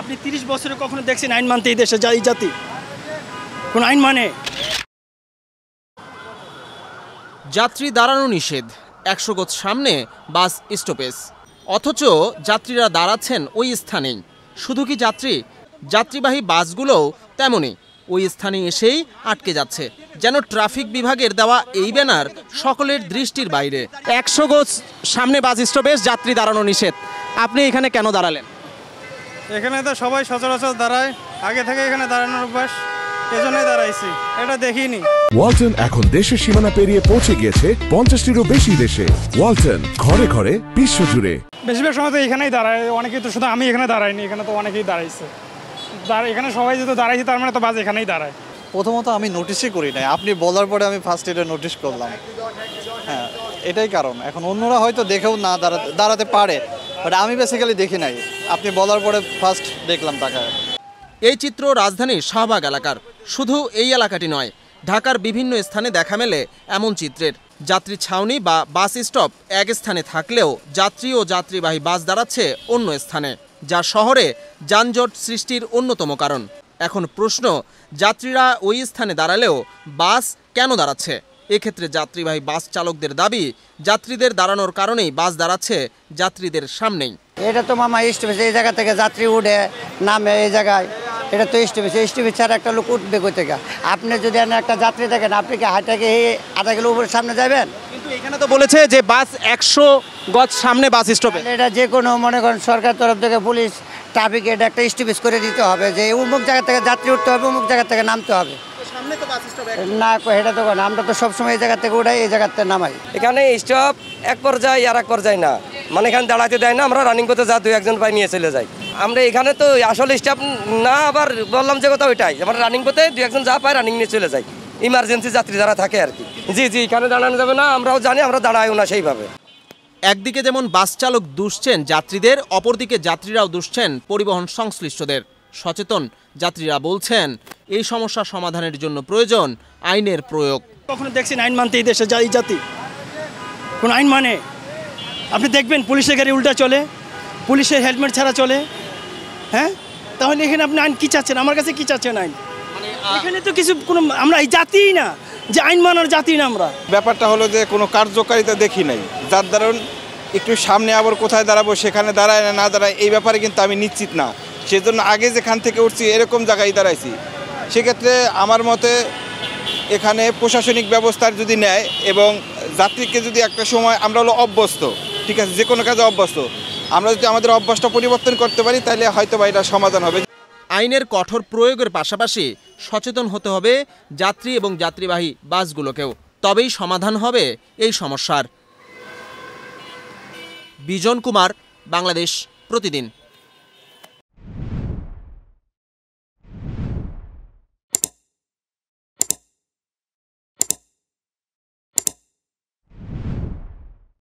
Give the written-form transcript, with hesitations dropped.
আপনি 30 বছরে কখনো দেখছেন আইন মানতে এই দেশে এই জাতি কোন আইন মানে? যাত্রী দাঁড়ানো নিষেধ, 100 গজ সামনে বাস স্টপেজ, অথচ যাত্রীরা দাঁড়াচ্ছেন ওই স্থানেই। শুধু কি যাত্রীবাহী বাসগুলোও তেমনই ওই স্থানে এসেই আটকে যাচ্ছে, যেন ট্রাফিক বিভাগের দেওয়া এই ব্যানার সকলের দৃষ্টির বাইরে। 100 গজ সামনে বাস স্টপেজ, যাত্রী দাঁড়ানো নিষেধ। আপনি এখানে কেন দাঁড়ালেন? এখানে তো সবাই সচরাচর দাঁড়ায়, আগে থেকে এখানে দাঁড়ানোর অভ্যাস, এজন্যই দাঁড়াইছি, এটা দেখিনি। ওয়ালটন এখন দেশের সীমানা পেরিয়ে পৌঁছে গিয়েছে 50টিরও বেশি দেশে। ওয়ালটন, ঘরে ঘরে বিশ্বজুড়ে। বেশিরভাগ সময় তো এখানেই দাঁড়ায়, অনেকেই তো, শুধু আমি এখানে দাঁড়াইনি, এখানে তো অনেকেই দাঁড়াইছে। এখানে সবাই যেহেতু দাঁড়াইছে তার মানে তো বাস এখানেই দাঁড়ায়। প্রথমত আমি নোটিশই করি নাই, আপনি বলার পরে আমি ফার্স্ট এটা নোটিশ করলাম। হ্যাঁ, এটাই কারণ। এখন অন্যরা হয়তো দেখেও না দাঁড়াতে পারে, বাট আমি বেসিক্যালি দেখি নাই, আপনি বলার পরে ফার্স্ট দেখলাম তাকায়। এই চিত্র রাজধানীর শাহবাগ এলাকার। শুধু এই এলাকাটি নয়, ঢাকার বিভিন্ন স্থানে দেখা মেলে এমন চিত্রের। যাত্রী ছাউনি বা বাস স্টপ এক স্থানে থাকলেও যাত্রী ও যাত্রীবাহী বাস দাঁড়াচ্ছে অন্য স্থানে, যা শহরে যানজট সৃষ্টির অন্যতম কারণ। এখন প্রশ্ন, যাত্রীরা ওই স্থানে দাঁড়ালেও বাস কেন দাঁড়াচ্ছে? এক্ষেত্রে যাত্রীবাহী বাস চালকদের দাবি, যাত্রীদের দাঁড়ানোর কারণেই বাস দাঁড়াচ্ছে যাত্রীদের সামনেই। এটা তো মামা স্টপেজ, এই জায়গা থেকে যাত্রী উঠে নামে এই জায়গায়, এটা তো স্টপেজ ছাড়া একটা লোক উঠবে কই থেকে? আপনি যদি একটা যাত্রী দেখেন, আপনি কি হাঁটাকে আধা কিলো উপরে সামনে যাবেন? কিন্তু এখানে তো বলেছে যে বাস 100 গজ সামনে বাস স্টপে। এটা যে কোনো, মনে করেন সরকার তরফ থেকে পুলিশ ট্রাফিক এটা একটা স্টপেজ করে দিতে হবে, যে অমুক জায়গা থেকে যাত্রী উঠতে হবে, অমুক জায়গা থেকে নামতে হবে। না, এটা তো আমরা তো সবসময় এই জায়গা থেকে উঠাই, এই জায়গাতে নামাই। এখানে স্টপ এক পর্যায়ে আর এক পর্যায়ে না, মানে এখানে দাঁড়াতে দেয় না, আমরা রানিং করতে যা 2-1 পাই নিয়ে চলে যাই। আমরা এখানে তো আসলে স্টপ না, আবার বললাম যে কথা ওইটাই, আমরা রানিং করতে 2-1 যা পাই রানিং নিয়ে চলে যাই, ইমার্জেন্সি যাত্রী যারা থাকে আর কি। জি, এখানে দাঁড়ানো যাবে না, আমরাও জানি, আমরা দাঁড়াইও না সেইভাবে। একদিকে যেমন বাস চালক দুষছেন যাত্রীদের, অপরদিকে যাত্রীরাও দুষছেন পরিবহন সংশ্লিষ্টদের। সচেতন যাত্রীরা বলছেন, এই সমস্যা সমাধানের জন্য প্রয়োজন আইনের প্রয়োগ। কখনো দেখছেন আইন মানতে এই দেশে এই জাতি কোন আইন মানে? আপনি দেখবেন পুলিশের গাড়ি উল্টা চলে, পুলিশের হেলমেট ছাড়া চলে। হ্যাঁ, তাহলে এখানে আপনি আইন কি চাচ্ছেন? আমার কাছে কি চাচ্ছেন আইন? এখানে তো কিছু কোনো, আমরা এই জাতিই না, যে আইন মানার জাতি না আমরা। ব্যাপারটা হলো যে কোনো কার্যকারিতা দেখি নাই, যার দ্বারা একটু সামনে আবার কোথায় দাঁড়াবো, সেখানে দাঁড়ায় না দাঁড়ায় এই ব্যাপারে কিন্তু আমি নিশ্চিত না। সেজন্য আগে যেখান থেকে উঠছি এরকম জায়গায় দাঁড়াইছি। সেক্ষেত্রে আমার মতে এখানে প্রশাসনিক ব্যবস্থার যদি নেয় এবং যাত্রীকে যদি একটা সময়, আমরা হলো অভ্যস্ত, ঠিক আছে, যে কোনো কাজে অভ্যস্ত, আমরা যদি আমাদের অভ্যাসটা পরিবর্তন করতে পারি তাহলে হয়তো বা এটা সমাধান হবে। আইনের কঠোর প্রয়োগের পাশাপাশি সচেতন হতে হবে যাত্রী এবং যাত্রীবাহী বাসগুলোকেও, তবেই সমাধান হবে এই সমস্যার। বিজন কুমার, বাংলাদেশ প্রতিদিন।